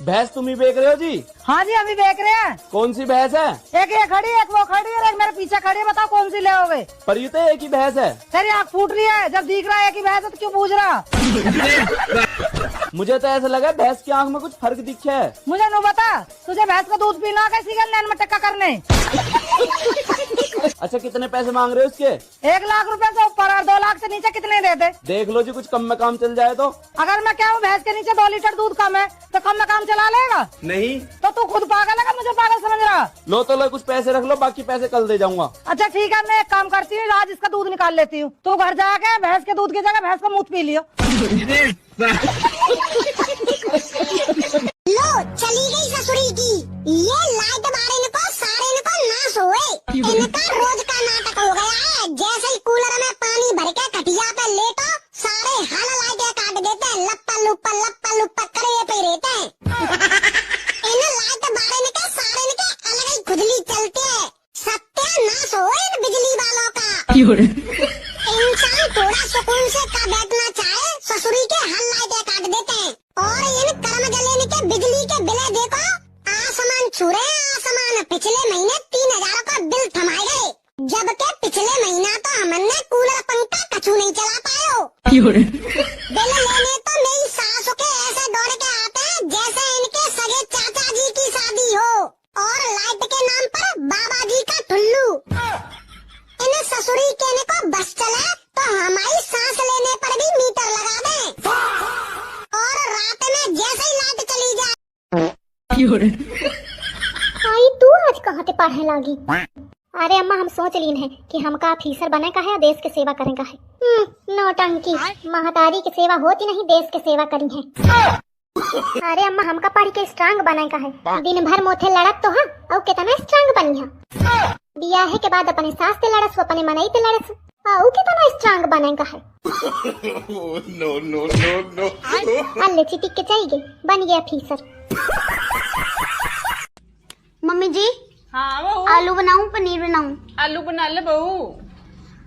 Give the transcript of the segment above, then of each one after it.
भैंस तुम ही बेच रहे हो जी? हाँ जी, अभी बेच रहे हैं। कौन सी भैंस है? एक ये खड़ी, एक वो खड़ी और एक मेरे पीछे खड़ी है। बताओ कौन सी ले आओगे? पर ये तो एक ही भैंस है। तेरी आँख फूट रही है, जब दिख रहा है एक ही भैंस है तो क्यों पूछ रहा? मुझे तो ऐसा लगा भैंस की आंख में कुछ फर्क दिखे है। मुझे नो बता, तुझे भैंस का दूध पीना है कैसी गल नैन में टक्का करने? अच्छा कितने पैसे मांग रहे हो इसके? 1 लाख रुपए से ऊपर और 2 लाख से नीचे कितने देते? देख लो जी, कुछ कम में काम चल जाए तो। अगर मैं क्या हूँ, भैंस के नीचे 2 लीटर दूध कम है तो कम में काम चला लेगा? नहीं तो तू खुद पागल है, मुझे पागल समझ रहा? लो तो लो, कुछ पैसे रख लो, बाकी पैसे कल दे जाऊंगा। अच्छा ठीक है, मैं एक काम करती हूँ, आज इसका दूध निकाल लेती हूँ। तू घर जाके भैंस के दूध की जगह भैंस का मूत पी लियो। लो चली गई ससुरी की ये लाइट बारे इनको सारे इनको नाश हुए। इनका रोज का नाटक हो गया है। जैसे ही कूलर में पानी भर के खटिया पे लेटो, सारे हल लाइटें काट देते हैं। लप्पा लुप्पा करे पे रहते हैं। इन लाइट बारे इनके सारे इनके अलग ही खुदली चलते हैं। सत्यानाश हो इन बिजली वालों का। इंसान थोड़ा सुकून से का बैठना चाहे, ससुरी के हल लाइटें काट देते हैं। और इन कर्म जलेने के बिजली के बिल देखो, आसमान छू रहे हैं आसमान। पिछले महीने 3000 का बिल थमाए गए, जबकि पिछले महीना तो हमने कूलर पंखा कछु नहीं चला पाए हो। बिल लेने तो मेरी सासू के ऐसे दौड़ के आते हैं जैसे इनके सगे चाचा जी की शादी हो। और लाइट के नाम पर बाबा जी का ठुल्लू। इन ससुरी कहने को बस चले तो हमारी सांस लेने पर भी मीटर लगा दें। और रात में जैसे ही लाइट चली जाए। आई तू आज कहाँ ते पढ़ने लगी? अरे अम्मा, हम सोच लीन है कि हमका ऑफिसर बने का है और देश की सेवा करें का है। नौटंकी, महतारी की सेवा होती नहीं, देश की सेवा करी है। अरे अम्मा, हमका पढ़ के स्ट्रांग बने का है। दिन भर मोथे लड़त तो है और कितना स्ट्रांग बनी है। बियाह के बाद अपने सास ते लड़स, अपने मनई ते लड़स और कितना स्ट्रांग बने का है। नो अल्ले चिटिक के चाहिए बन गया ऑफिसर। मम्मी जी। हाँ बहू। आलू बनाऊं पनीर बनाऊं? आलू बना ले बहू।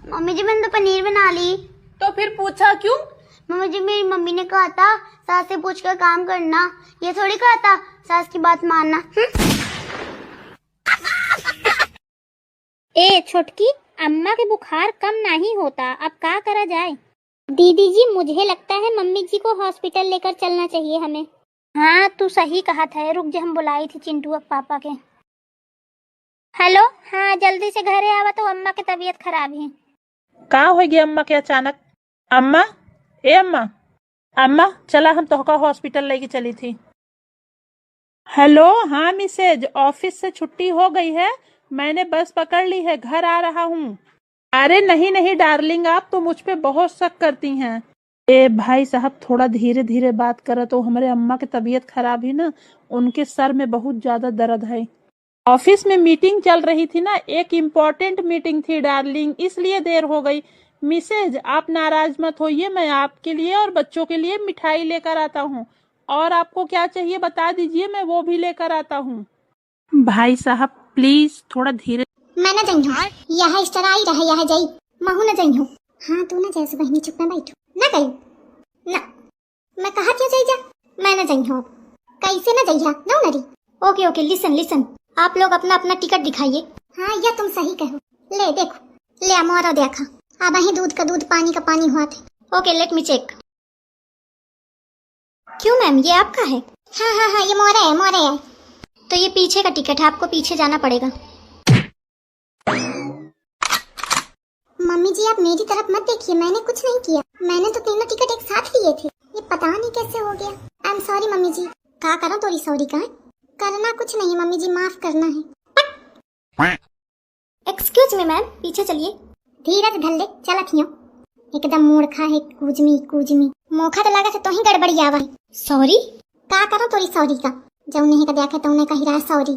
मम्मी जी मैंने तो पनीर बना ली। तो फिर पूछा क्यों? मम्मी जी मेरी मम्मी ने कहा था सास से पूछ कर काम करना, ये थोड़ी कहा था सास की बात मानना। ए छोटकी, अम्मा के बुखार कम नहीं होता, अब क्या करा जाए? दीदी जी, मुझे लगता है मम्मी जी को हॉस्पिटल लेकर चलना चाहिए हमें। हाँ तू सही कहा था, रुक जा, हम बुलाई थी चिंटू अब पापा के। हेलो, हाँ जल्दी से घरे आवा, तो अम्मा की तबीयत खराब है। का हो गया अम्मा के अचानक? अम्मा, ए अम्मा, अम्मा चला हम तोहका हॉस्पिटल लेके चली थी। हेलो, हाँ मिसेज, ऑफिस से छुट्टी हो गई है, मैंने बस पकड़ ली है, घर आ रहा हूँ। अरे नहीं नहीं डार्लिंग, आप तो मुझ पे बहुत शक करती हैं। ए भाई साहब, थोड़ा धीरे धीरे बात करो तो, हमारे अम्मा की तबीयत खराब है ना, उनके सर में बहुत ज्यादा दर्द है। ऑफिस में मीटिंग चल रही थी ना, एक इम्पोर्टेंट मीटिंग थी डार्लिंग, इसलिए देर हो गई। मिसेज आप नाराज मत होइए, मैं आपके लिए और बच्चों के लिए मिठाई लेकर आता हूँ, और आपको क्या चाहिए बता दीजिए, मैं वो भी लेकर आता हूँ। भाई साहब प्लीज थोड़ा धीरे। मैं न जाई हूँ, यह इस तरह ही रहे, यह जाई महू न जाई हूँ। हाँ तू न जैसे बहनी चुप में बैठो न गई न, मैं कहा क्या जाई जा, मैं न जाई हूँ। कैसे न जाइया जाओ नरी। ओके ओके लिसन लिसन, आप लोग अपना अपना टिकट दिखाइए। हाँ यह तुम सही कहो, ले देखो, ले मोरा देखा, अब ही दूध का दूध पानी का पानी हुआ थे। Okay let me check. क्यों मैम, ये आपका है? हाँ हाँ हाँ ये मोरा है, मोरा है। तो ये पीछे का टिकट है, आपको पीछे जाना पड़ेगा। मम्मी जी आप मेरी तरफ मत देखिए, मैंने कुछ नहीं किया, मैंने तो तीनों टिकट एक साथ लिए थे, ये पता नहीं कैसे हो गया। आई एम सॉरी मम्मी जी। क्या करो तोरी सॉरी का? करना कुछ नहीं मम्मी जी, माफ करना है। एक्सक्यूज मी मैम, पीछे चलिए। धीरज धल्ले चलत हियो, एकदम मूर्खा है, कूजमी कूजमी मोखा तो लगा था तो ही गड़बड़ी आवा। सॉरी? क्या करो तोरी सॉरी का? जौने ही का देखा तौने का ही रहा सॉरी।